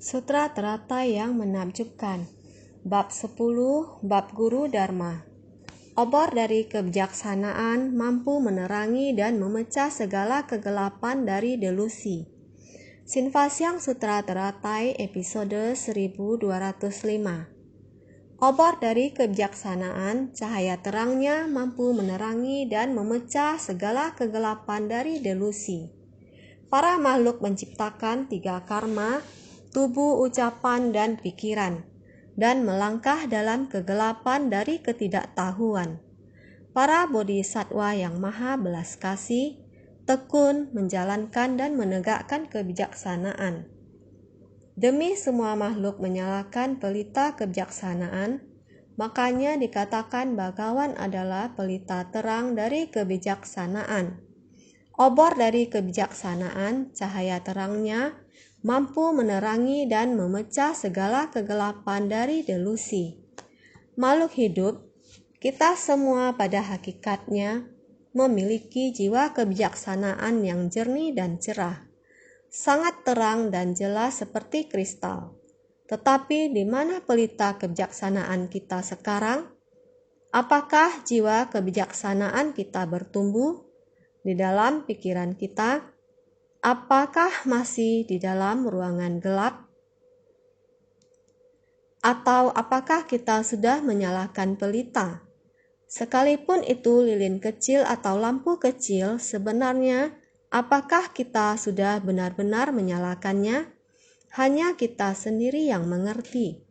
Sutra teratai yang menakjubkan. Bab 10, Bab Guru Dharma. Obor dari kebijaksanaan mampu menerangi dan memecah segala kegelapan dari delusi. Sinvasyang Sutra Teratai episode 1205. Obor dari kebijaksanaan, cahaya terangnya mampu menerangi dan memecah segala kegelapan dari delusi. Para makhluk menciptakan 3 karma, tubuh, ucapan, dan pikiran, dan melangkah dalam kegelapan dari ketidaktahuan. Para bodhisattva yang maha belas kasih, tekun menjalankan dan menegakkan kebijaksanaan. Demi semua makhluk menyalakan pelita kebijaksanaan, makanya dikatakan Bhagawan adalah pelita terang dari kebijaksanaan. Obor dari kebijaksanaan, cahaya terangnya mampu menerangi dan memecah segala kegelapan dari delusi. Makhluk hidup, kita semua pada hakikatnya memiliki jiwa kebijaksanaan yang jernih dan cerah, sangat terang dan jelas seperti kristal. Tetapi di mana pelita kebijaksanaan kita sekarang? Apakah jiwa kebijaksanaan kita bertumbuh di dalam pikiran kita? Apakah masih di dalam ruangan gelap? Atau apakah kita sudah menyalakan pelita? Sekalipun itu lilin kecil atau lampu kecil, sebenarnya apakah kita sudah benar-benar menyalakannya? Hanya kita sendiri yang mengerti.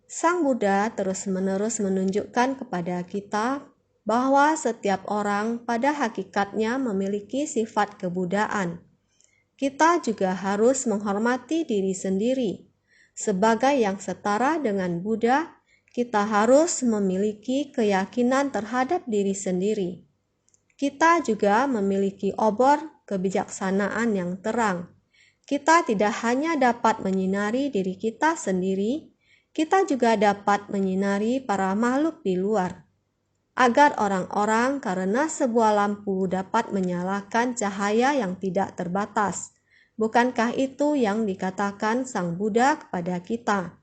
Sang Buddha terus-menerus menunjukkan kepada kita bahwa setiap orang pada hakikatnya memiliki sifat kebudaan. Kita juga harus menghormati diri sendiri. Sebagai yang setara dengan Buddha, kita harus memiliki keyakinan terhadap diri sendiri. Kita juga memiliki obor kebijaksanaan yang terang. Kita tidak hanya dapat menyinari diri kita sendiri, kita juga dapat menyinari para makhluk di luar. Agar orang-orang karena sebuah lampu dapat menyalakan cahaya yang tidak terbatas. Bukankah itu yang dikatakan Sang Buddha kepada kita?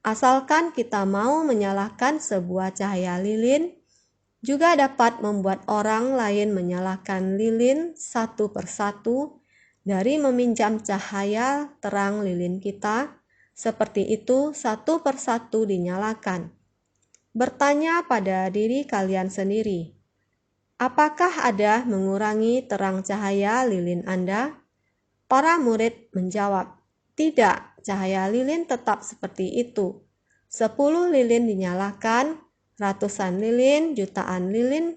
Asalkan kita mau menyalakan sebuah cahaya lilin, juga dapat membuat orang lain menyalakan lilin satu persatu dari meminjam cahaya terang lilin kita. Seperti itu satu persatu dinyalakan. Bertanya pada diri kalian sendiri, apakah ada mengurangi terang cahaya lilin Anda? Para murid menjawab, tidak, cahaya lilin tetap seperti itu. 10 lilin dinyalakan, ratusan lilin, jutaan lilin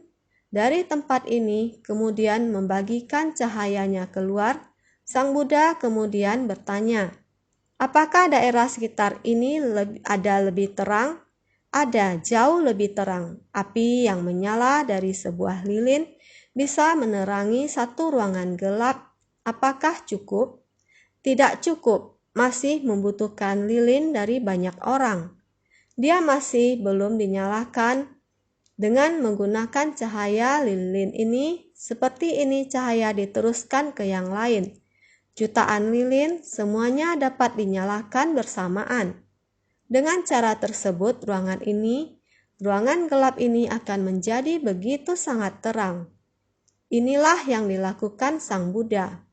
dari tempat ini kemudian membagikan cahayanya keluar. Sang Buddha kemudian bertanya, apakah daerah sekitar ini ada lebih terang? Ada, jauh lebih terang. Api yang menyala dari sebuah lilin bisa menerangi satu ruangan gelap. Apakah cukup? Tidak cukup, masih membutuhkan lilin dari banyak orang. Dia masih belum dinyalakan. Dengan menggunakan cahaya lilin ini, seperti ini cahaya diteruskan ke yang lain. Jutaan lilin semuanya dapat dinyalakan bersamaan. Dengan cara tersebut, ruangan gelap ini akan menjadi begitu sangat terang. Inilah yang dilakukan Sang Buddha.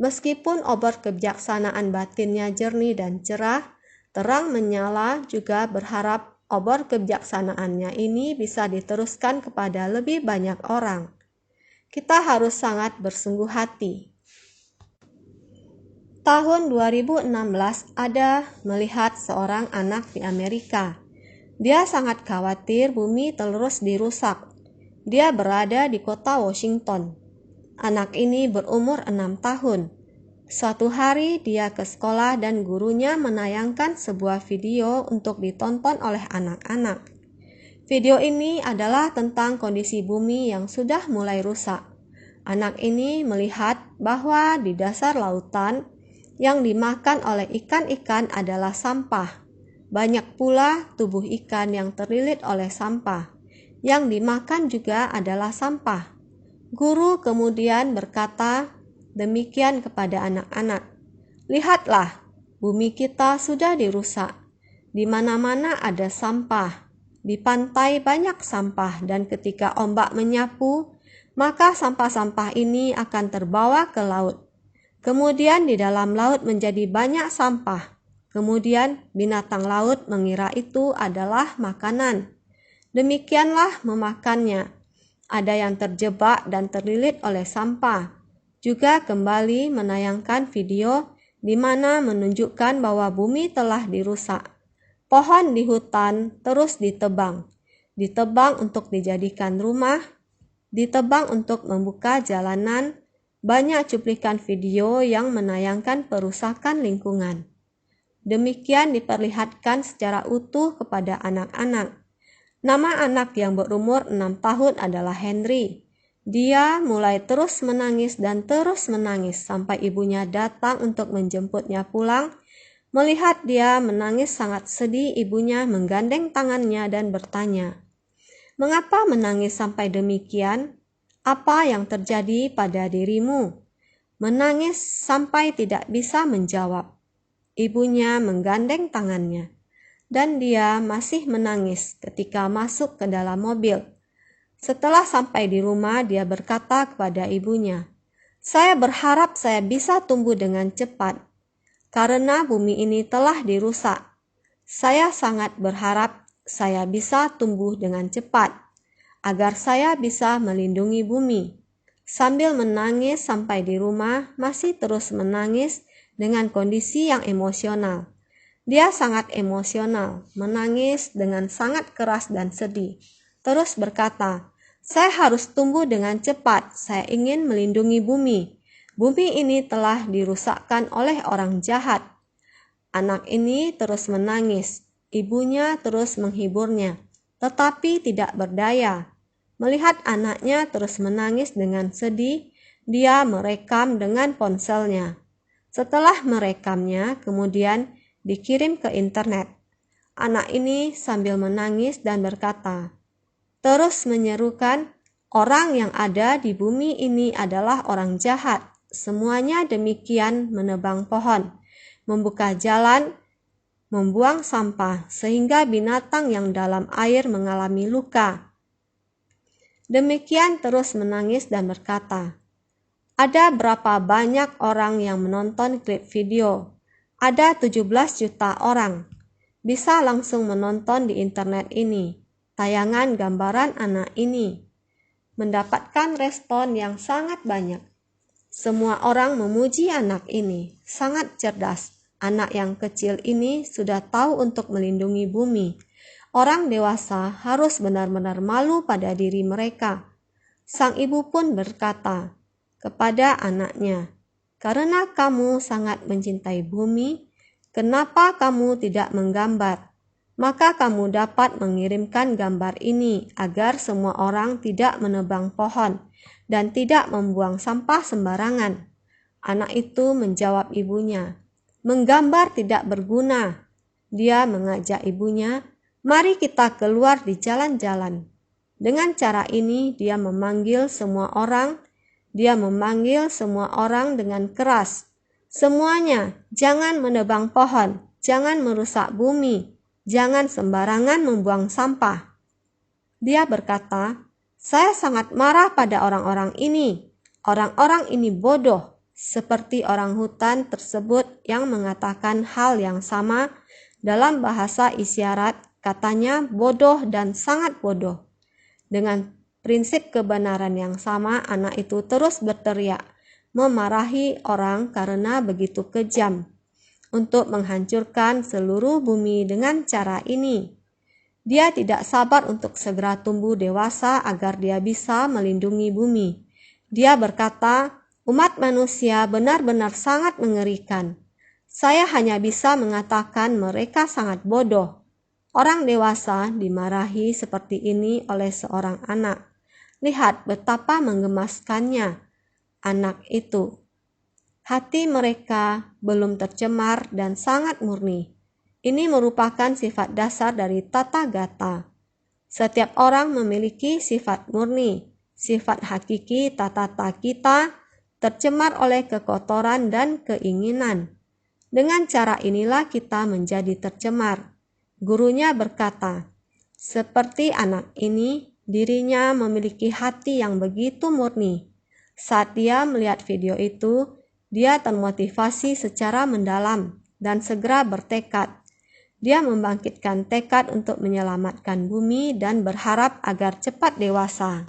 Meskipun obor kebijaksanaan batinnya jernih dan cerah, terang menyala juga berharap obor kebijaksanaannya ini bisa diteruskan kepada lebih banyak orang. Kita harus sangat bersungguh hati. Tahun 2016 ada melihat seorang anak di Amerika. Dia sangat khawatir bumi terus dirusak. Dia berada di kota Washington. Anak ini berumur 6 tahun. Suatu hari dia ke sekolah dan gurunya menayangkan sebuah video untuk ditonton oleh anak-anak. Video ini adalah tentang kondisi bumi yang sudah mulai rusak. Anak ini melihat bahwa di dasar lautan yang dimakan oleh ikan-ikan adalah sampah. Banyak pula tubuh ikan yang terlilit oleh sampah. Yang dimakan juga adalah sampah. Guru kemudian berkata demikian kepada anak-anak. Lihatlah, Bumi kita sudah dirusak. Di mana-mana ada sampah. Di pantai banyak sampah dan ketika ombak menyapu, maka sampah-sampah ini akan terbawa ke laut. Kemudian di dalam laut menjadi banyak sampah. Kemudian binatang laut mengira itu adalah makanan. Demikianlah memakannya. Ada yang terjebak dan terlilit oleh sampah. Juga kembali menayangkan video di mana menunjukkan bahwa bumi telah dirusak. Pohon di hutan terus ditebang. Ditebang untuk dijadikan rumah, ditebang untuk membuka jalanan. Banyak cuplikan video yang menayangkan perusakan lingkungan. Demikian diperlihatkan secara utuh kepada anak-anak. Nama anak yang berumur 6 tahun adalah Henry. Dia mulai terus menangis dan terus menangis sampai ibunya datang untuk menjemputnya pulang. Melihat dia menangis sangat sedih, ibunya menggandeng tangannya dan bertanya, "Mengapa menangis sampai demikian? Apa yang terjadi pada dirimu?" Menangis sampai tidak bisa menjawab. Ibunya menggandeng tangannya, dan dia masih menangis ketika masuk ke dalam mobil. Setelah sampai di rumah, dia berkata kepada ibunya, "Saya berharap saya bisa tumbuh dengan cepat, karena bumi ini telah dirusak. Saya sangat berharap saya bisa tumbuh dengan cepat, agar saya bisa melindungi bumi." Sambil menangis sampai di rumah, masih terus menangis dengan kondisi yang emosional. Dia sangat emosional, menangis dengan sangat keras dan sedih. Terus berkata, "Saya harus tumbuh dengan cepat, saya ingin melindungi bumi. Bumi ini telah dirusakkan oleh orang jahat." Anak ini terus menangis, ibunya terus menghiburnya, tetapi tidak berdaya. Melihat anaknya terus menangis dengan sedih, dia merekam dengan ponselnya. Setelah merekamnya, kemudian dikirim ke internet. Anak ini sambil menangis dan berkata, terus menyerukan, "Orang yang ada di bumi ini adalah orang jahat. Semuanya demikian menebang pohon, membuka jalan, membuang sampah, sehingga binatang yang dalam air mengalami luka." Demikian terus menangis dan berkata, "Ada berapa banyak orang yang menonton klip video? Ada 17 juta orang. Bisa langsung menonton di internet ini. Tayangan gambaran anak ini mendapatkan respon yang sangat banyak. Semua orang memuji anak ini, sangat cerdas. Anak yang kecil ini sudah tahu untuk melindungi bumi. Orang dewasa harus benar-benar malu pada diri mereka." Sang ibu pun berkata kepada anaknya, "Karena kamu sangat mencintai bumi, kenapa kamu tidak menggambar? Maka kamu dapat mengirimkan gambar ini agar semua orang tidak menebang pohon dan tidak membuang sampah sembarangan." Anak itu menjawab ibunya, "Menggambar tidak berguna." Dia mengajak ibunya, "Mari kita keluar di jalan-jalan." Dengan cara ini dia memanggil semua orang dengan keras. "Semuanya, jangan menebang pohon, jangan merusak bumi, jangan sembarangan membuang sampah." Dia berkata, "Saya sangat marah pada orang-orang ini. Orang-orang ini bodoh." Seperti orang hutan tersebut yang mengatakan hal yang sama dalam bahasa isyarat, katanya bodoh dan sangat bodoh. Dengan prinsip kebenaran yang sama, anak itu terus berteriak, memarahi orang karena begitu kejam untuk menghancurkan seluruh bumi dengan cara ini. Dia tidak sabar untuk segera tumbuh dewasa agar dia bisa melindungi bumi. Dia berkata, "Umat manusia benar-benar sangat mengerikan. Saya hanya bisa mengatakan mereka sangat bodoh." Orang dewasa dimarahi seperti ini oleh seorang anak. Lihat betapa menggemaskannya anak itu. Hati mereka belum tercemar dan sangat murni. Ini merupakan sifat dasar dari Tathagata. Setiap orang memiliki sifat murni. Sifat hakiki Tathagata tercemar oleh kekotoran dan keinginan. Dengan cara inilah kita menjadi tercemar. Gurunya berkata, seperti anak ini, dirinya memiliki hati yang begitu murni. Saat dia melihat video itu, dia termotivasi secara mendalam dan segera bertekad. Dia membangkitkan tekad untuk menyelamatkan bumi dan berharap agar cepat dewasa.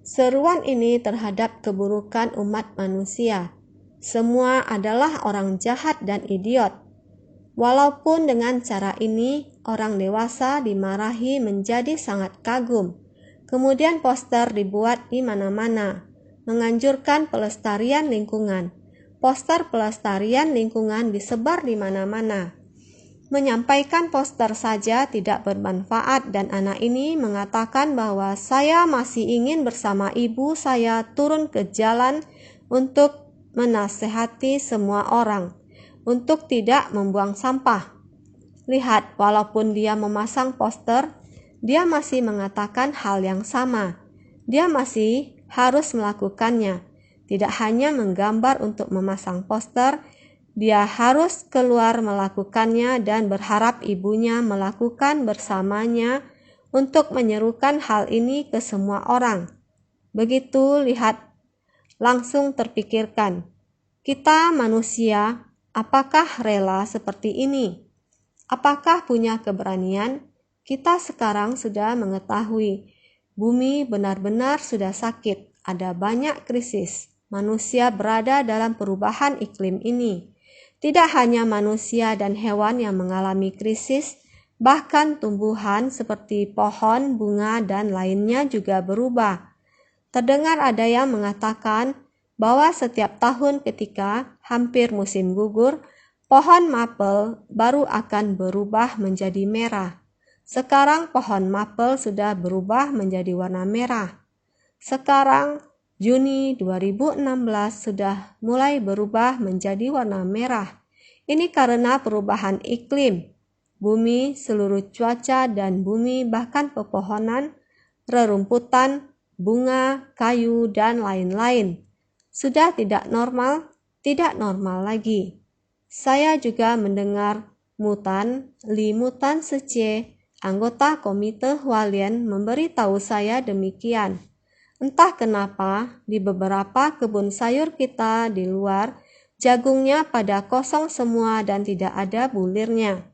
Seruan ini terhadap keburukan umat manusia. Semua adalah orang jahat dan idiot. Walaupun dengan cara ini, orang dewasa dimarahi menjadi sangat kagum. Kemudian poster dibuat di mana-mana, menganjurkan pelestarian lingkungan. Poster pelestarian lingkungan disebar di mana-mana. Menyampaikan poster saja tidak bermanfaat dan anak ini mengatakan bahwa saya masih ingin bersama ibu saya turun ke jalan untuk menasehati semua orang untuk tidak membuang sampah. Lihat, walaupun dia memasang poster, dia masih mengatakan hal yang sama. Dia masih harus melakukannya. Tidak hanya menggambar untuk memasang poster, dia harus keluar melakukannya dan berharap ibunya melakukan bersamanya untuk menyerukan hal ini ke semua orang. Begitu lihat, langsung terpikirkan, kita manusia, apakah rela seperti ini? Apakah punya keberanian? Kita sekarang sudah mengetahui, bumi benar-benar sudah sakit, ada banyak krisis. Manusia berada dalam perubahan iklim ini. Tidak hanya manusia dan hewan yang mengalami krisis, bahkan tumbuhan seperti pohon, bunga, dan lainnya juga berubah. Terdengar ada yang mengatakan bahwa setiap tahun ketika hampir musim gugur, pohon mapel baru akan berubah menjadi merah. Sekarang pohon mapel sudah berubah menjadi warna merah. Sekarang Juni 2016 sudah mulai berubah menjadi warna merah. Ini karena perubahan iklim. Bumi, seluruh cuaca dan bumi bahkan pepohonan, rerumputan, bunga, kayu, dan lain-lain. Sudah tidak normal lagi. Saya juga mendengar Li Mutan Sece, anggota Komite Hualien, memberitahu saya demikian. Entah kenapa, di beberapa kebun sayur kita di luar, jagungnya pada kosong semua dan tidak ada bulirnya.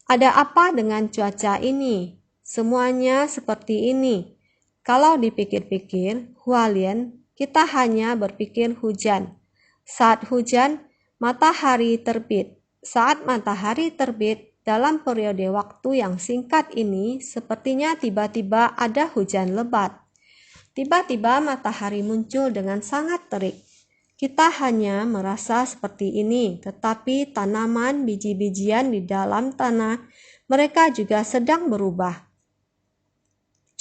Ada apa dengan cuaca ini? Semuanya seperti ini. Kalau dipikir-pikir, Hualien, kita hanya berpikir hujan. Saat hujan, matahari terbit. Saat matahari terbit, dalam periode waktu yang singkat ini, sepertinya tiba-tiba ada hujan lebat. Tiba-tiba matahari muncul dengan sangat terik. Kita hanya merasa seperti ini, tetapi tanaman biji-bijian di dalam tanah, mereka juga sedang berubah.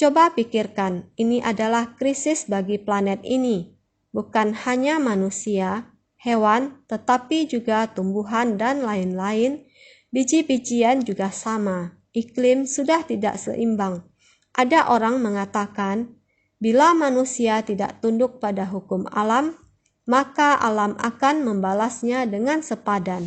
Coba pikirkan, ini adalah krisis bagi planet ini. Bukan hanya manusia, hewan, tetapi juga tumbuhan dan lain-lain. Biji-bijian juga sama. Iklim sudah tidak seimbang. Ada orang mengatakan, bila manusia tidak tunduk pada hukum alam, maka alam akan membalasnya dengan sepadan.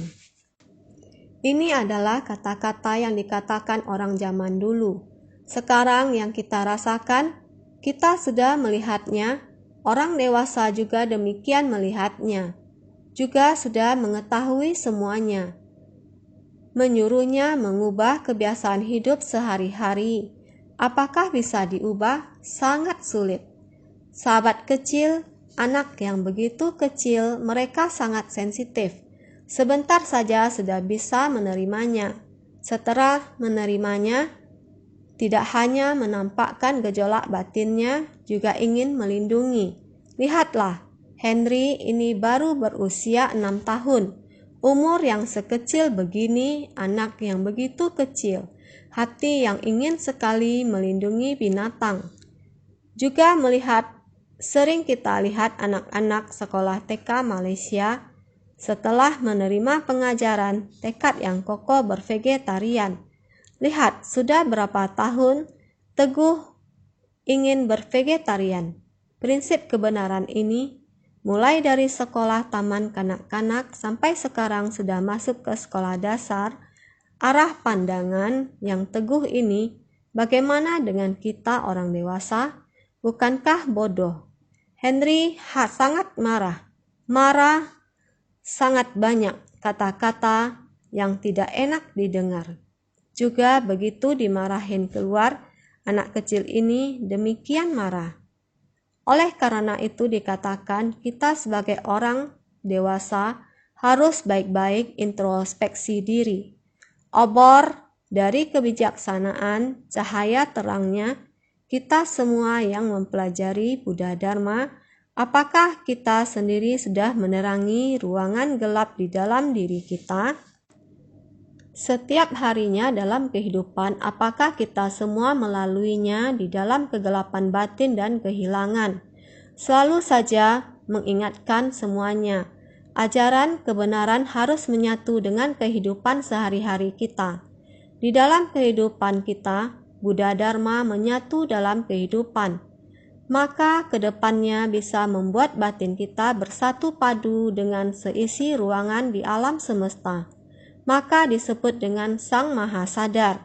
Ini adalah kata-kata yang dikatakan orang zaman dulu. Sekarang yang kita rasakan, kita sudah melihatnya, orang dewasa juga demikian melihatnya. Juga sudah mengetahui semuanya. Menyuruhnya mengubah kebiasaan hidup sehari-hari. Apakah bisa diubah? Sangat sulit. Sahabat kecil, anak yang begitu kecil, mereka sangat sensitif. Sebentar saja sudah bisa menerimanya. Setelah menerimanya, tidak hanya menampakkan gejolak batinnya, juga ingin melindungi. Lihatlah, Henry ini baru berusia 6 tahun. Umur yang sekecil begini, anak yang begitu kecil. Hati yang ingin sekali melindungi binatang. Juga sering kita lihat anak-anak sekolah TK Malaysia setelah menerima pengajaran tekad yang kokoh bervegetarian. Lihat, sudah berapa tahun teguh ingin bervegetarian. Prinsip kebenaran ini mulai dari sekolah taman kanak-kanak sampai sekarang sudah masuk ke sekolah dasar, arah pandangan yang teguh ini bagaimana dengan kita orang dewasa? Bukankah bodoh? Henry sangat marah sangat banyak kata-kata yang tidak enak didengar. Juga begitu dimarahin keluar, anak kecil ini demikian marah. Oleh karena itu dikatakan kita sebagai orang dewasa harus baik-baik introspeksi diri. Obor dari kebijaksanaan, cahaya terangnya, kita semua yang mempelajari Buddha Dharma, apakah kita sendiri sudah menerangi ruangan gelap di dalam diri kita? Setiap harinya dalam kehidupan, apakah kita semua melaluinya di dalam kegelapan batin dan kehilangan? Selalu saja mengingatkan semuanya. Ajaran kebenaran harus menyatu dengan kehidupan sehari-hari kita. Di dalam kehidupan kita, Buddha Dharma menyatu dalam kehidupan. Maka kedepannya bisa membuat batin kita bersatu padu dengan seisi ruangan di alam semesta. Maka disebut dengan Sang Maha Sadar.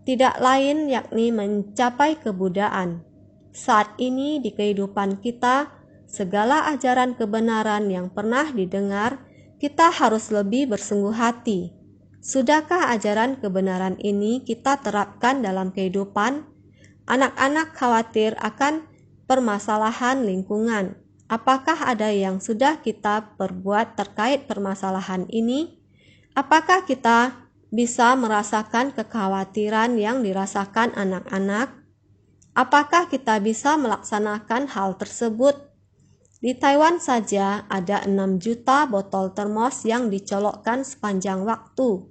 Tidak lain yakni mencapai kebudaan. Saat ini di kehidupan kita, segala ajaran kebenaran yang pernah didengar, kita harus lebih bersungguh hati. Sudahkah ajaran kebenaran ini kita terapkan dalam kehidupan? Anak-anak khawatir akan permasalahan lingkungan. Apakah ada yang sudah kita perbuat terkait permasalahan ini? Apakah kita bisa merasakan kekhawatiran yang dirasakan anak-anak? Apakah kita bisa melaksanakan hal tersebut? Di Taiwan saja ada 6 juta botol termos yang dicolokkan sepanjang waktu.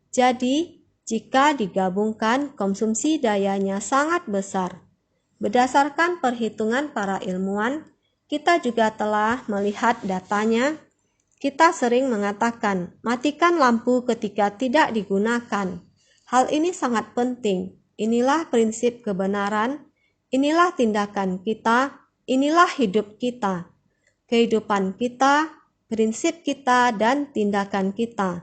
Jadi, jika digabungkan, konsumsi dayanya sangat besar. Berdasarkan perhitungan para ilmuwan, kita juga telah melihat datanya. Kita sering mengatakan, matikan lampu ketika tidak digunakan. Hal ini sangat penting. Inilah prinsip kebenaran, inilah tindakan kita, inilah hidup kita. Kehidupan kita, prinsip kita, dan tindakan kita.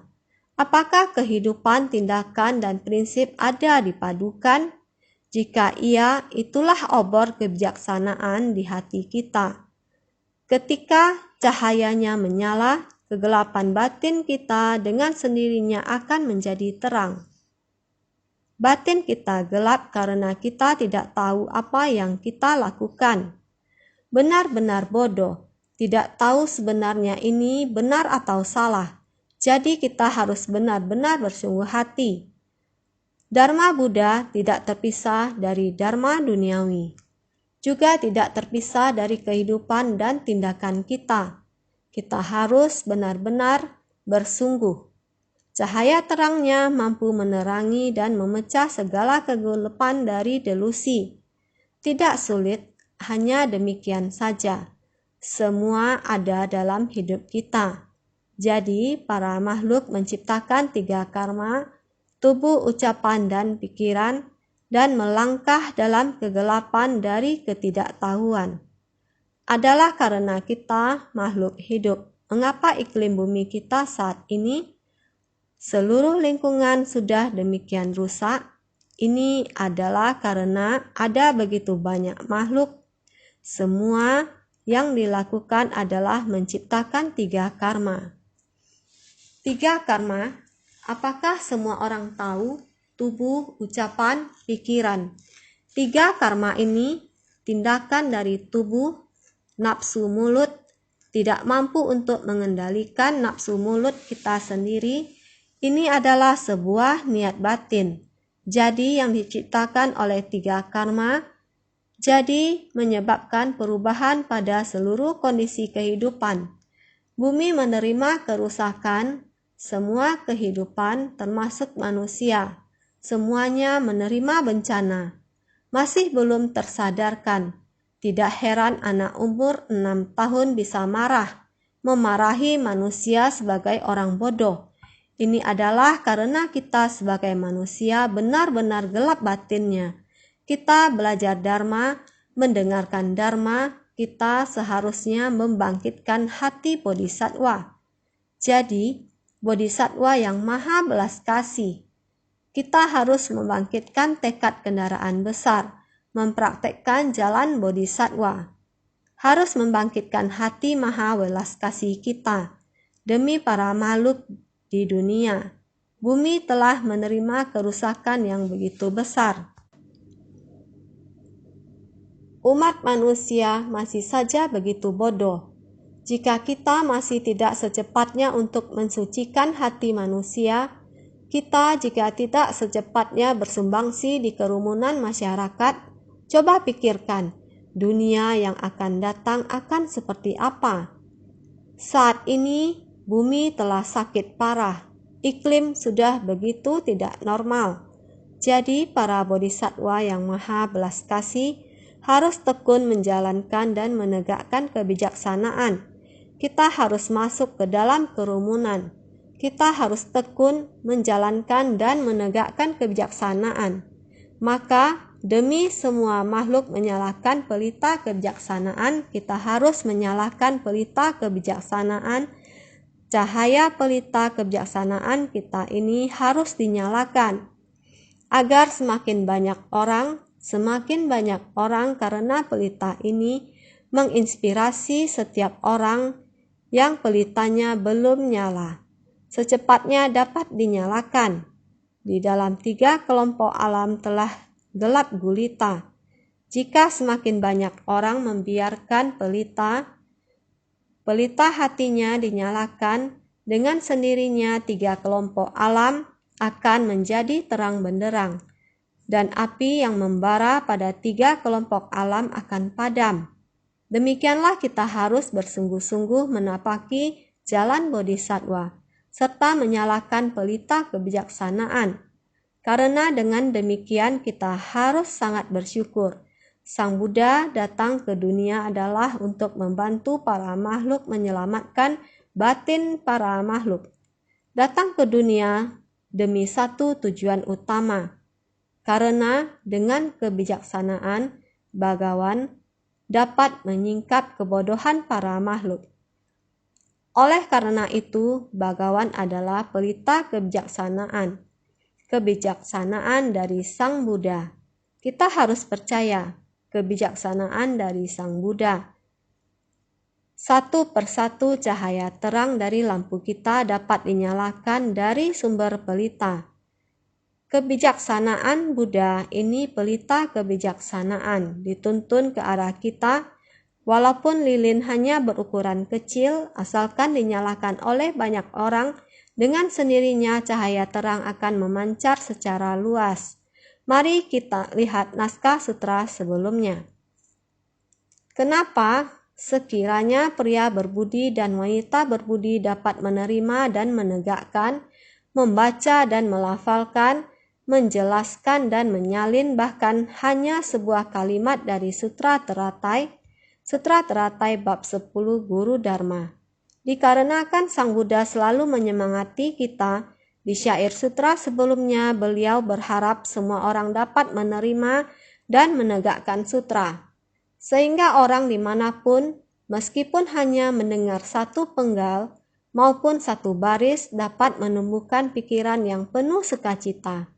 Apakah kehidupan, tindakan, dan prinsip ada dipadukan? Jika iya, itulah obor kebijaksanaan di hati kita. Ketika cahayanya menyala, kegelapan batin kita dengan sendirinya akan menjadi terang. Batin kita gelap karena kita tidak tahu apa yang kita lakukan. Benar-benar bodoh, tidak tahu sebenarnya ini benar atau salah. Jadi kita harus benar-benar bersungguh hati. Dharma Buddha tidak terpisah dari Dharma duniawi. Juga tidak terpisah dari kehidupan dan tindakan kita. Kita harus benar-benar bersungguh. Cahaya terangnya mampu menerangi dan memecah segala kegelapan dari delusi. Tidak sulit, hanya demikian saja. Semua ada dalam hidup kita. Jadi, para makhluk menciptakan 3 karma, tubuh, ucapan, dan pikiran, dan melangkah dalam kegelapan dari ketidaktahuan. Adalah karena kita makhluk hidup. Mengapa iklim bumi kita saat ini seluruh lingkungan sudah demikian rusak? Ini adalah karena ada begitu banyak makhluk. Semua yang dilakukan adalah menciptakan 3 karma. 3 karma, apakah semua orang tahu? Tubuh, ucapan, pikiran. 3 karma ini tindakan dari tubuh, nafsu mulut, tidak mampu untuk mengendalikan nafsu mulut kita sendiri. Ini adalah sebuah niat batin. Jadi yang diciptakan oleh 3 karma, jadi menyebabkan perubahan pada seluruh kondisi kehidupan. Bumi menerima kerusakan, semua kehidupan termasuk manusia. Semuanya menerima bencana. Masih belum tersadarkan. Tidak heran anak umur 6 tahun bisa marah, memarahi manusia sebagai orang bodoh. Ini adalah karena kita sebagai manusia benar-benar gelap batinnya. Kita belajar Dharma, mendengarkan Dharma, kita seharusnya membangkitkan hati bodhisatwa. Jadi, bodhisatwa yang maha belas kasih. Kita harus membangkitkan tekad kendaraan besar, mempraktekkan jalan bodhisatwa. Harus membangkitkan hati maha belas kasih kita demi para makhluk di dunia. Bumi telah menerima kerusakan yang begitu besar. Umat manusia masih saja begitu bodoh. Jika kita masih tidak secepatnya untuk mensucikan hati manusia, kita jika tidak secepatnya bersumbangsi di kerumunan masyarakat, coba pikirkan, dunia yang akan datang akan seperti apa? Saat ini, bumi telah sakit parah, iklim sudah begitu tidak normal. Jadi para bodhisatwa yang maha belas kasih harus tekun menjalankan dan menegakkan kebijaksanaan. Kita harus masuk ke dalam kerumunan. Kita harus tekun menjalankan dan menegakkan kebijaksanaan. Maka demi semua makhluk menyalakan pelita kebijaksanaan, kita harus menyalakan pelita kebijaksanaan. Cahaya pelita kebijaksanaan kita ini harus dinyalakan agar semakin banyak orang karena pelita ini menginspirasi setiap orang yang pelitanya belum nyala, secepatnya dapat dinyalakan. Di dalam 3 kelompok alam telah gelap gulita. Jika semakin banyak orang membiarkan pelita hatinya dinyalakan, dengan sendirinya 3 kelompok alam akan menjadi terang benderang, dan api yang membara pada 3 kelompok alam akan padam. Demikianlah kita harus bersungguh-sungguh menapaki jalan bodhisatwa, serta menyalakan pelita kebijaksanaan. Karena dengan demikian kita harus sangat bersyukur. Sang Buddha datang ke dunia adalah untuk membantu para makhluk menyelamatkan batin para makhluk. Datang ke dunia demi satu tujuan utama. Karena dengan kebijaksanaan, Bhagawan dapat menyingkap kebodohan para makhluk. Oleh karena itu, Bhagawan adalah pelita kebijaksanaan. Kebijaksanaan dari Sang Buddha. Kita harus percaya kebijaksanaan dari Sang Buddha. Satu persatu cahaya terang dari lampu kita dapat dinyalakan dari sumber pelita. Kebijaksanaan Buddha ini pelita kebijaksanaan dituntun ke arah kita, walaupun lilin hanya berukuran kecil, asalkan dinyalakan oleh banyak orang, dengan sendirinya cahaya terang akan memancar secara luas. Mari kita lihat naskah sutra sebelumnya. Kenapa sekiranya pria berbudi dan wanita berbudi dapat menerima dan menegakkan, membaca dan melafalkan, menjelaskan dan menyalin bahkan hanya sebuah kalimat dari Sutra Teratai bab 10 Guru Dharma. Dikarenakan Sang Buddha selalu menyemangati kita, di syair sutra sebelumnya beliau berharap semua orang dapat menerima dan menegakkan sutra. Sehingga orang dimanapun, meskipun hanya mendengar satu penggal maupun satu baris dapat menumbuhkan pikiran yang penuh sukacita.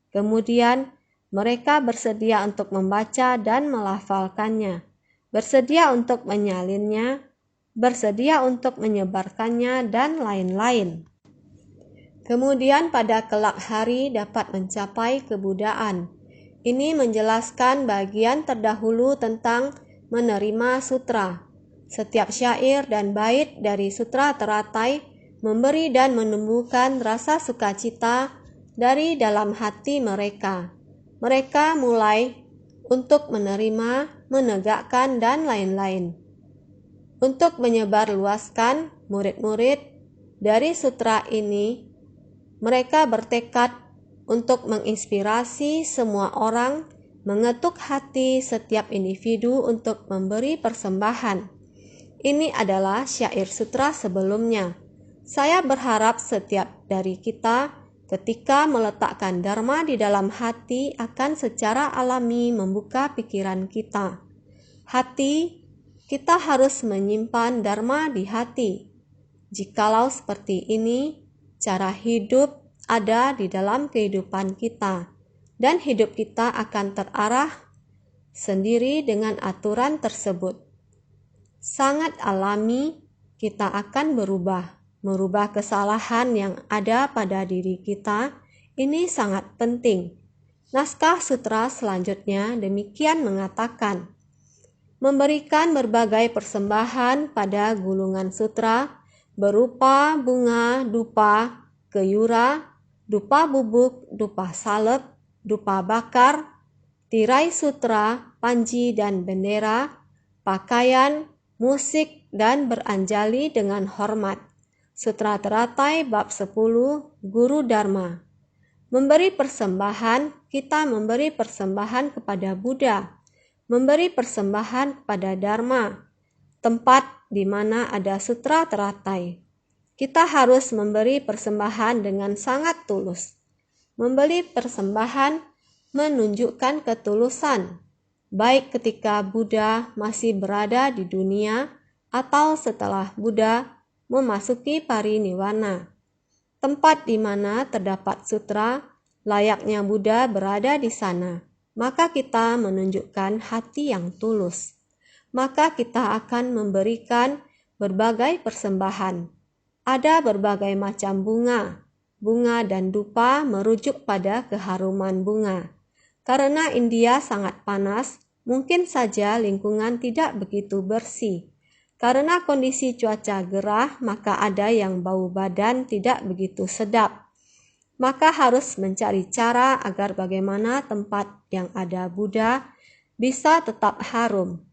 Kemudian mereka bersedia untuk membaca dan melafalkannya, bersedia untuk menyalinnya, bersedia untuk menyebarkannya, dan lain-lain. Kemudian pada kelak hari dapat mencapai kebudaan. Ini menjelaskan bagian terdahulu tentang menerima sutra. Setiap syair dan bait dari Sutra Teratai memberi dan menumbuhkan rasa sukacita dari dalam hati mereka. Mereka mulai untuk menerima, menegakkan, dan lain-lain. Untuk menyebarluaskan murid-murid dari sutra ini, mereka bertekad untuk menginspirasi semua orang, mengetuk hati setiap individu untuk memberi persembahan. Ini adalah syair sutra sebelumnya. Saya berharap setiap dari kita ketika meletakkan dharma di dalam hati akan secara alami membuka pikiran kita. Hati kita harus menyimpan dharma di hati. Jikalau seperti ini, cara hidup ada di dalam kehidupan kita, dan hidup kita akan terarah sendiri dengan aturan tersebut. Sangat alami, kita akan merubah kesalahan yang ada pada diri kita. Ini sangat penting. Naskah sutra selanjutnya demikian mengatakan, memberikan berbagai persembahan pada gulungan sutra berupa bunga, dupa, keyura, dupa bubuk, dupa salep, dupa bakar, tirai sutra, panji dan bendera, pakaian, musik, dan beranjali dengan hormat. Sutra Teratai bab 10, Guru Dharma. Memberi persembahan, kita memberi persembahan kepada Buddha, memberi persembahan kepada Dharma, tempat di mana ada sutra teratai. Kita harus memberi persembahan dengan sangat tulus. Memberi persembahan menunjukkan ketulusan, baik ketika Buddha masih berada di dunia atau setelah Buddha memasuki pariniwana. Tempat di mana terdapat sutra, layaknya Buddha berada di sana. Maka kita menunjukkan hati yang tulus. Maka kita akan memberikan berbagai persembahan. Ada berbagai macam bunga. Bunga dan dupa merujuk pada keharuman bunga. Karena India sangat panas, mungkin saja lingkungan tidak begitu bersih. Karena kondisi cuaca gerah, maka ada yang bau badan tidak begitu sedap. Maka harus mencari cara agar bagaimana tempat yang ada Buddha bisa tetap harum.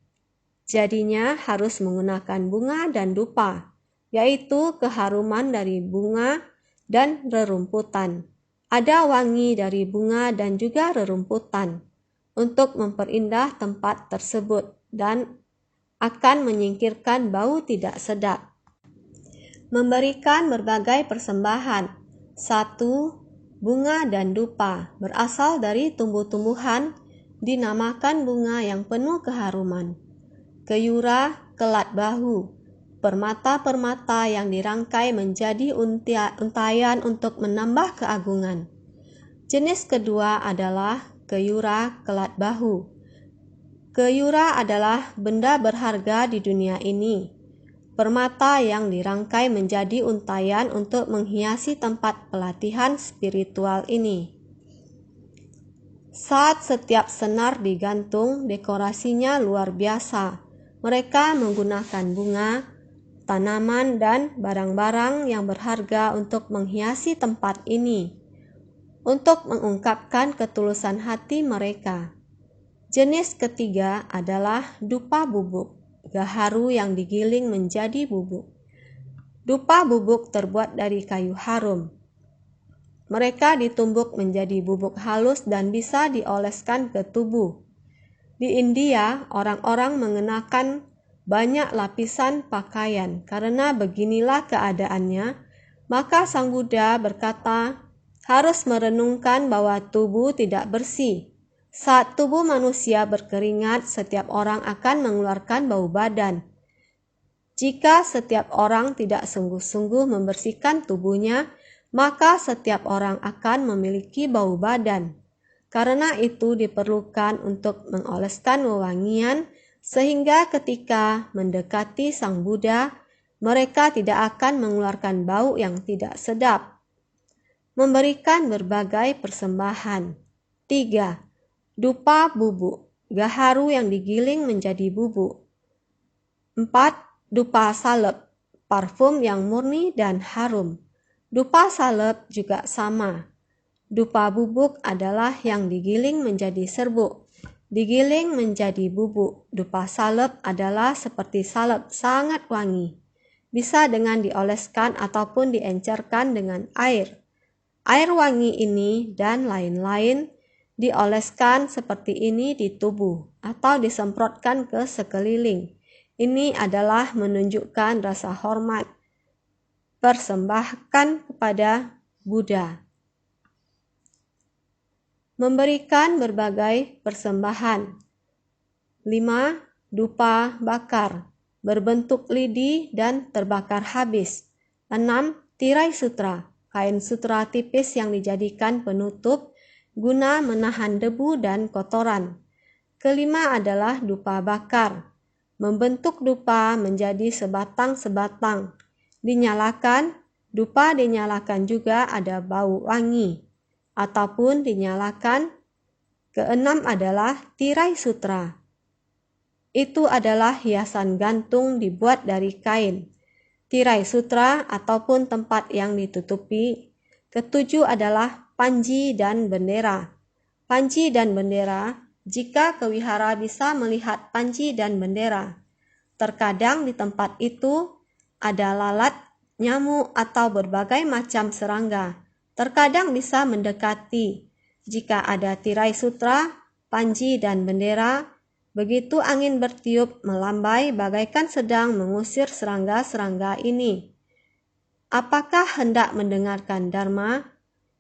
Jadinya harus menggunakan bunga dan dupa, yaitu keharuman dari bunga dan rerumputan. Ada wangi dari bunga dan juga rerumputan untuk memperindah tempat tersebut dan akan menyingkirkan bau tidak sedap. Memberikan berbagai persembahan. 1. Bunga dan dupa berasal dari tumbuh-tumbuhan, dinamakan bunga yang penuh keharuman. Keyura, kelat bahu, permata-permata yang dirangkai menjadi untayan untuk menambah keagungan. Jenis kedua adalah keyura kelat bahu. Keyura adalah benda berharga di dunia ini. Permata yang dirangkai menjadi untayan untuk menghiasi tempat pelatihan spiritual ini. Saat setiap senar digantung, dekorasinya luar biasa. Mereka menggunakan bunga, tanaman, dan barang-barang yang berharga untuk menghiasi tempat ini, untuk mengungkapkan ketulusan hati mereka. Jenis ketiga adalah dupa bubuk, gaharu yang digiling menjadi bubuk. Dupa bubuk terbuat dari kayu harum. Mereka ditumbuk menjadi bubuk halus dan bisa dioleskan ke tubuh. Di India, orang-orang mengenakan banyak lapisan pakaian. Karena beginilah keadaannya, maka Sang Buddha berkata, harus merenungkan bahwa tubuh tidak bersih. Saat tubuh manusia berkeringat, setiap orang akan mengeluarkan bau badan. Jika setiap orang tidak sungguh-sungguh membersihkan tubuhnya, maka setiap orang akan memiliki bau badan. Karena itu diperlukan untuk mengoleskan wewangian, sehingga ketika mendekati Sang Buddha, mereka tidak akan mengeluarkan bau yang tidak sedap. Memberikan berbagai persembahan. 3. Dupa bubuk, gaharu yang digiling menjadi bubuk. 4. Dupa salep, parfum yang murni dan harum. Dupa salep juga sama. Dupa bubuk adalah yang digiling menjadi serbuk, digiling menjadi bubuk. Dupa salep adalah seperti salep, sangat wangi. Bisa dengan dioleskan ataupun diencerkan dengan air. Air wangi ini dan lain-lain dioleskan seperti ini di tubuh atau disemprotkan ke sekeliling. Ini adalah menunjukkan rasa hormat, persembahkan kepada Buddha. Memberikan berbagai persembahan. 5. dupa bakar, berbentuk lidi dan terbakar habis. 6. Tirai sutra, kain sutra tipis yang dijadikan penutup guna menahan debu dan kotoran. Kelima adalah dupa bakar, membentuk dupa menjadi sebatang-sebatang. Dupa dinyalakan juga ada bau wangi, ataupun dinyalakan. Keenam adalah tirai sutra. Itu adalah hiasan gantung dibuat dari kain, tirai sutra ataupun tempat yang ditutupi. Ketujuh adalah panji dan bendera. Panji dan bendera, jika ke wihara bisa melihat panji dan bendera. Terkadang di tempat itu ada lalat, nyamuk atau berbagai macam serangga. Terkadang bisa mendekati. Jika ada tirai sutra, panji dan bendera, begitu angin bertiup melambai bagaikan sedang mengusir serangga-serangga ini. Apakah hendak mendengarkan dharma?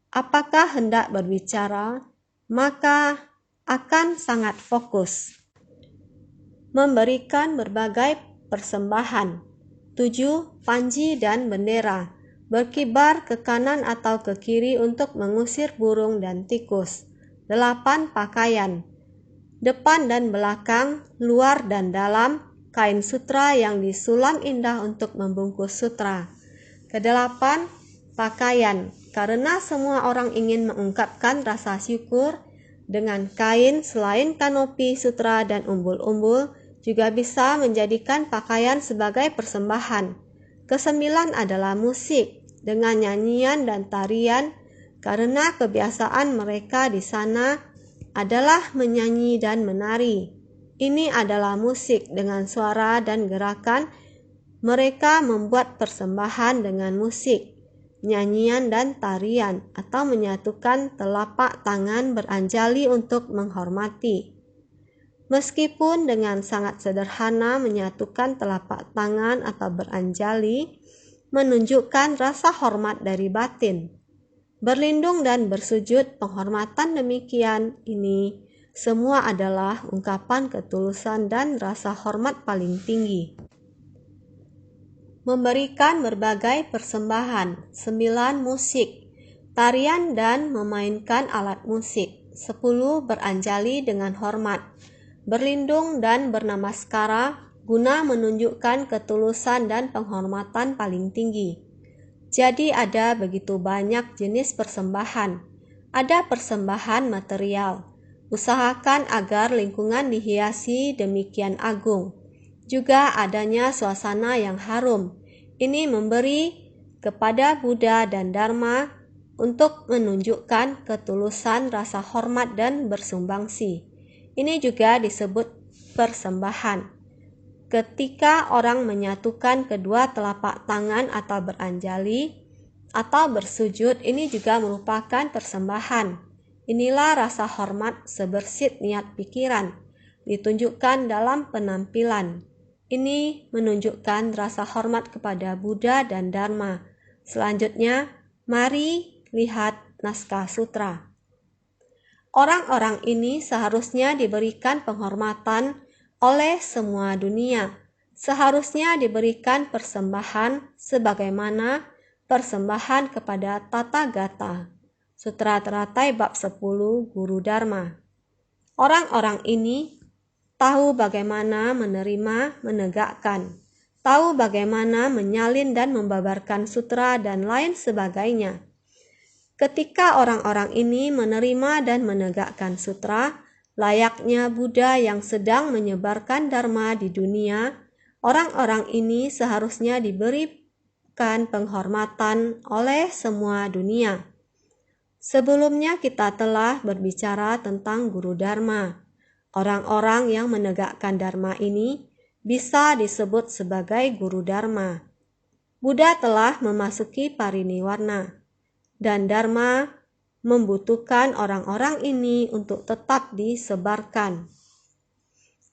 Apakah hendak berbicara? Maka akan sangat fokus. Memberikan berbagai persembahan. 7. Panji dan bendera, berkibar ke kanan atau ke kiri untuk mengusir burung dan tikus. 8. Pakaian, depan dan belakang, luar dan dalam, kain sutra yang disulam indah untuk membungkus sutra. Kedelapan, pakaian, karena semua orang ingin mengungkapkan rasa syukur dengan kain selain kanopi sutra dan umbul-umbul, juga bisa menjadikan pakaian sebagai persembahan. Kesembilan adalah musik, dengan nyanyian dan tarian, karena kebiasaan mereka di sana adalah menyanyi dan menari. Ini adalah musik dengan suara dan gerakan. Mereka membuat persembahan dengan musik, nyanyian dan tarian, atau menyatukan telapak tangan beranjali untuk menghormati. Meskipun dengan sangat sederhana menyatukan telapak tangan atau beranjali, menunjukkan rasa hormat dari batin. Berlindung dan bersujud, penghormatan demikian ini semua adalah ungkapan ketulusan dan rasa hormat paling tinggi. Memberikan berbagai persembahan. 9. Musik, tarian dan memainkan alat musik. 10. Beranjali dengan hormat, berlindung dan bernamaskara guna menunjukkan ketulusan dan penghormatan paling tinggi. Jadi ada begitu banyak jenis persembahan. Ada persembahan material. Usahakan agar lingkungan dihiasi demikian agung. Juga adanya suasana yang harum. Ini memberi kepada Buddha dan Dharma untuk menunjukkan ketulusan rasa hormat dan bersumbangsi. Ini juga disebut persembahan. Ketika orang menyatukan kedua telapak tangan atau beranjali atau bersujud, ini juga merupakan persembahan. Inilah rasa hormat sebersit niat pikiran, ditunjukkan dalam penampilan. Ini menunjukkan rasa hormat kepada Buddha dan Dharma. Selanjutnya, mari lihat naskah sutra. Orang-orang ini seharusnya diberikan penghormatan oleh semua dunia. Seharusnya diberikan persembahan sebagaimana persembahan kepada Tathagata. Sutra Teratai bab 10 Guru Dharma. Orang-orang ini tahu bagaimana menerima, menegakkan, tahu bagaimana menyalin dan membabarkan sutra dan lain sebagainya. Ketika orang-orang ini menerima dan menegakkan sutra, layaknya Buddha yang sedang menyebarkan dharma di dunia, orang-orang ini seharusnya diberikan penghormatan oleh semua dunia. Sebelumnya kita telah berbicara tentang guru dharma. Orang-orang yang menegakkan dharma ini bisa disebut sebagai guru dharma. Buddha telah memasuki pariniwarna. Dan dharma membutuhkan orang-orang ini untuk tetap disebarkan.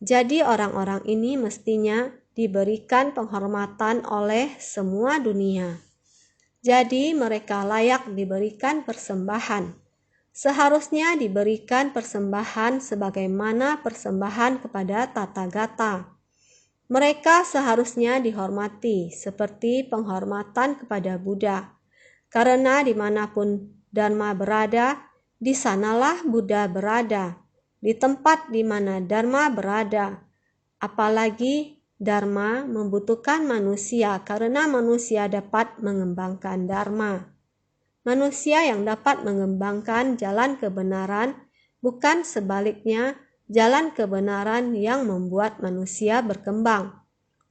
Jadi orang-orang ini mestinya diberikan penghormatan oleh semua dunia. Jadi mereka layak diberikan persembahan. Seharusnya diberikan persembahan sebagaimana persembahan kepada Tathagata. Mereka seharusnya dihormati seperti penghormatan kepada Buddha. Karena dimanapun Dharma berada, di sanalah Buddha berada. Di tempat di mana Dharma berada, apalagi Dharma membutuhkan manusia karena manusia dapat mengembangkan Dharma. Manusia yang dapat mengembangkan jalan kebenaran, bukan sebaliknya jalan kebenaran yang membuat manusia berkembang.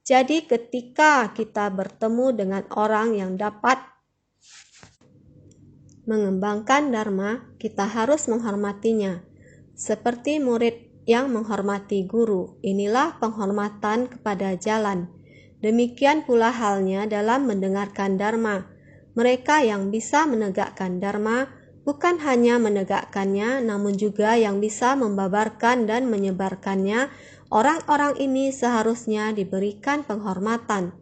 Jadi ketika kita bertemu dengan orang yang dapat mengembangkan Dharma, kita harus menghormatinya. Seperti murid yang menghormati guru, inilah penghormatan kepada jalan. Demikian pula halnya dalam mendengarkan Dharma. Mereka yang bisa menegakkan Dharma bukan hanya menegakkannya, namun juga yang bisa membabarkan dan menyebarkannya. Orang-orang ini seharusnya diberikan penghormatan.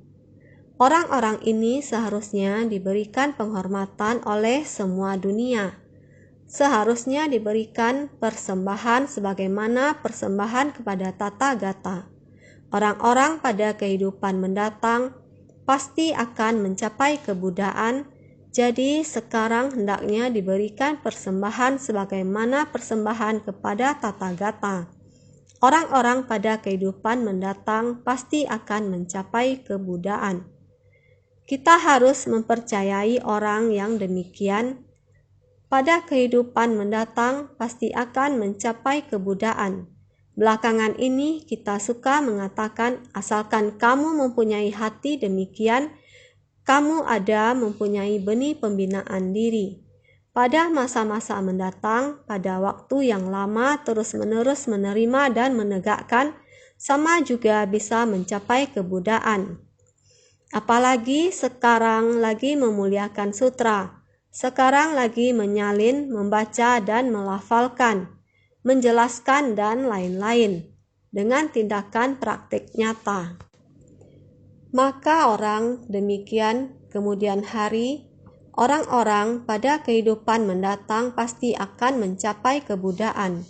Orang-orang ini seharusnya diberikan penghormatan oleh semua dunia. Seharusnya diberikan persembahan sebagaimana persembahan kepada Tathagata. Orang-orang pada kehidupan mendatang pasti akan mencapai kebudaan, jadi sekarang hendaknya diberikan persembahan sebagaimana persembahan kepada Tathagata. Orang-orang pada kehidupan mendatang pasti akan mencapai kebudaan. Kita harus mempercayai orang yang demikian. Pada kehidupan mendatang pasti akan mencapai kebudaan. Belakangan ini kita suka mengatakan asalkan kamu mempunyai hati demikian, kamu ada mempunyai benih pembinaan diri. Pada masa-masa mendatang, pada waktu yang lama terus-menerus menerima dan menegakkan, sama juga bisa mencapai kebudaan. Apalagi sekarang lagi memuliakan sutra, sekarang lagi menyalin, membaca dan melafalkan, menjelaskan dan lain-lain dengan tindakan praktik nyata. Maka orang demikian kemudian hari, orang-orang pada kehidupan mendatang pasti akan mencapai kebudaan.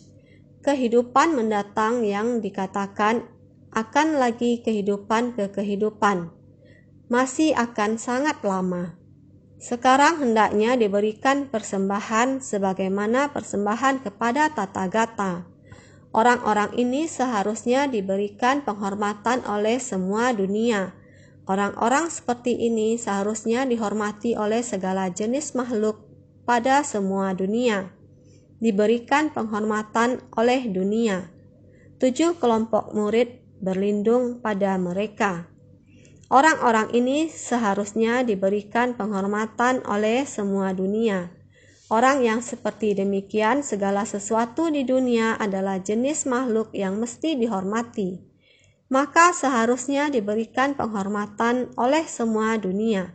Kehidupan mendatang yang dikatakan akan lagi kehidupan ke kehidupan masih akan sangat lama. Sekarang hendaknya diberikan persembahan sebagaimana persembahan kepada Tathagata. Orang-orang ini seharusnya diberikan penghormatan oleh semua dunia. Orang-orang seperti ini seharusnya dihormati oleh segala jenis makhluk pada semua dunia. Diberikan penghormatan oleh dunia. 7 kelompok murid berlindung pada mereka. Orang-orang ini seharusnya diberikan penghormatan oleh semua dunia. Orang yang seperti demikian, segala sesuatu di dunia adalah jenis makhluk yang mesti dihormati. Maka seharusnya diberikan penghormatan oleh semua dunia.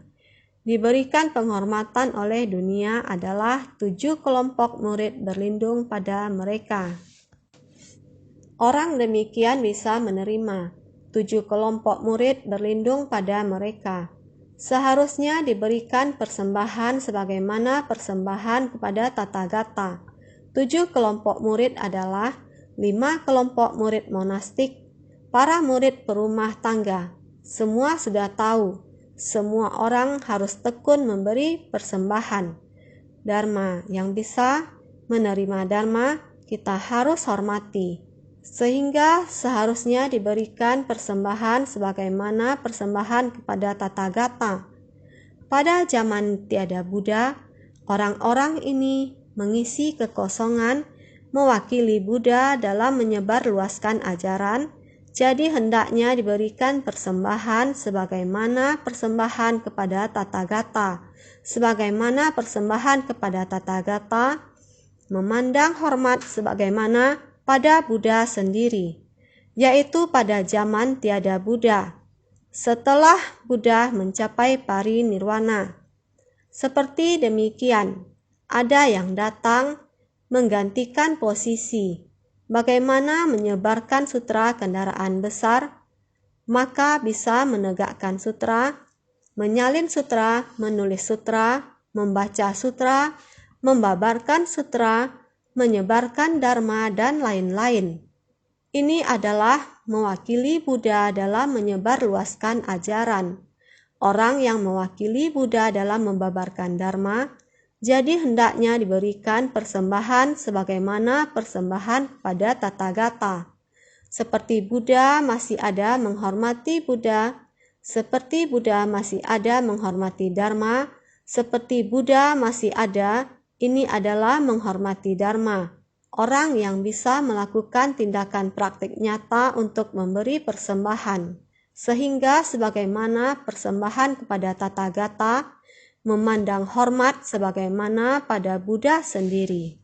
Diberikan penghormatan oleh dunia adalah 7 kelompok murid berlindung pada mereka. Orang demikian bisa menerima 7 kelompok murid berlindung pada mereka. Seharusnya diberikan persembahan sebagaimana persembahan kepada Tathagata. 7 kelompok murid adalah 5 kelompok murid monastik, para murid perumah tangga. Semua sudah tahu, semua orang harus tekun memberi persembahan. Dharma yang bisa menerima Dharma kita harus hormati. Sehingga seharusnya diberikan persembahan sebagaimana persembahan kepada Tathagata. Pada zaman tiada Buddha, orang-orang ini mengisi kekosongan, mewakili Buddha dalam menyebarluaskan ajaran, jadi hendaknya diberikan persembahan sebagaimana persembahan kepada Tathagata. Sebagaimana persembahan kepada Tathagata, memandang hormat sebagaimana pada Buddha sendiri, yaitu pada zaman tiada Buddha, setelah Buddha mencapai parinirwana. Seperti demikian, ada yang datang menggantikan posisi, bagaimana menyebarkan sutra kendaraan besar, maka bisa menegakkan sutra, menyalin sutra, menulis sutra, membaca sutra, membabarkan sutra, menyebarkan Dharma dan lain-lain. Ini adalah mewakili Buddha dalam menyebarluaskan ajaran. Orang yang mewakili Buddha dalam membabarkan Dharma, jadi hendaknya diberikan persembahan sebagaimana persembahan pada Tathagata. Seperti Buddha masih ada menghormati Buddha, seperti Buddha masih ada menghormati Dharma, seperti Buddha masih ada, ini adalah menghormati Dharma. Orang yang bisa melakukan tindakan praktik nyata untuk memberi persembahan, sehingga sebagaimana persembahan kepada Tathagata, memandang hormat sebagaimana pada Buddha sendiri.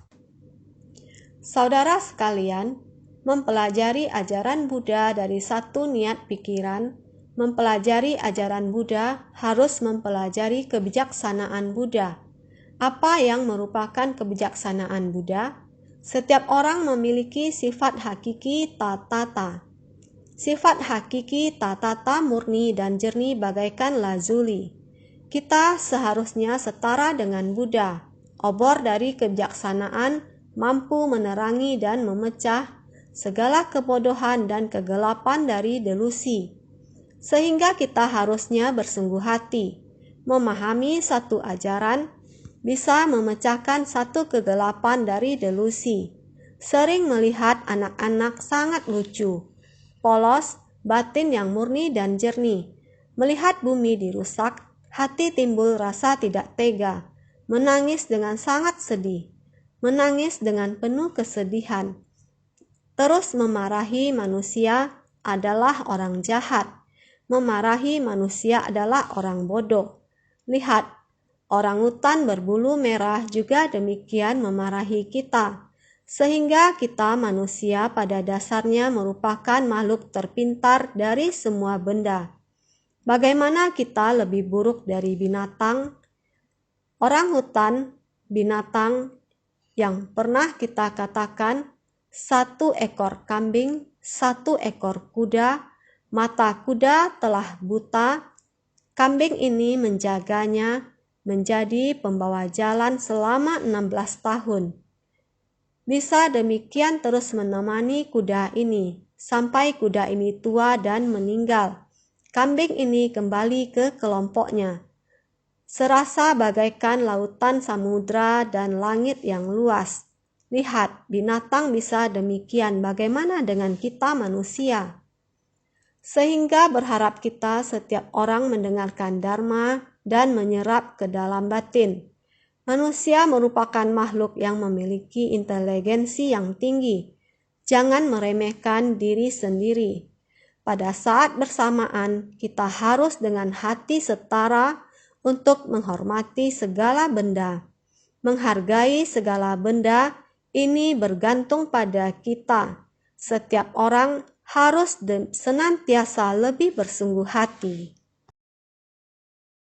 Saudara sekalian, mempelajari ajaran Buddha dari satu niat pikiran, mempelajari ajaran Buddha harus mempelajari kebijaksanaan Buddha. Apa yang merupakan kebijaksanaan Buddha? Setiap orang memiliki sifat hakiki tatata. Sifat hakiki tatata murni dan jernih bagaikan lazuli. Kita seharusnya setara dengan Buddha. Obor dari kebijaksanaan mampu menerangi dan memecah segala kebodohan dan kegelapan dari delusi. Sehingga kita harusnya bersungguh hati, memahami satu ajaran, bisa memecahkan satu kegelapan dari delusi. Sering melihat anak-anak sangat lucu, polos, batin yang murni dan jernih. Melihat bumi dirusak, hati timbul rasa tidak tega, menangis dengan sangat sedih, menangis dengan penuh kesedihan. Terus memarahi manusia adalah orang jahat, memarahi manusia adalah orang bodoh. Lihat, orangutan berbulu merah juga demikian memarahi kita, sehingga kita manusia pada dasarnya merupakan makhluk terpintar dari semua benda. Bagaimana kita lebih buruk dari binatang? Orangutan, binatang yang pernah kita katakan, satu ekor kambing, satu ekor kuda, mata kuda telah buta, kambing ini menjaganya, menjadi pembawa jalan selama 16 tahun. Bisa demikian terus menemani kuda ini, sampai kuda ini tua dan meninggal. Kambing ini kembali ke kelompoknya. Serasa bagaikan lautan samudra dan langit yang luas. Lihat, binatang bisa demikian, bagaimana dengan kita manusia? Sehingga berharap kita setiap orang mendengarkan Dharma dan menyerap ke dalam batin. Manusia merupakan makhluk yang memiliki inteligensi yang tinggi. Jangan meremehkan diri sendiri. Pada saat bersamaan, kita harus dengan hati setara untuk menghormati segala benda. Menghargai segala benda ini bergantung pada kita. Setiap orang harus senantiasa lebih bersungguh hati.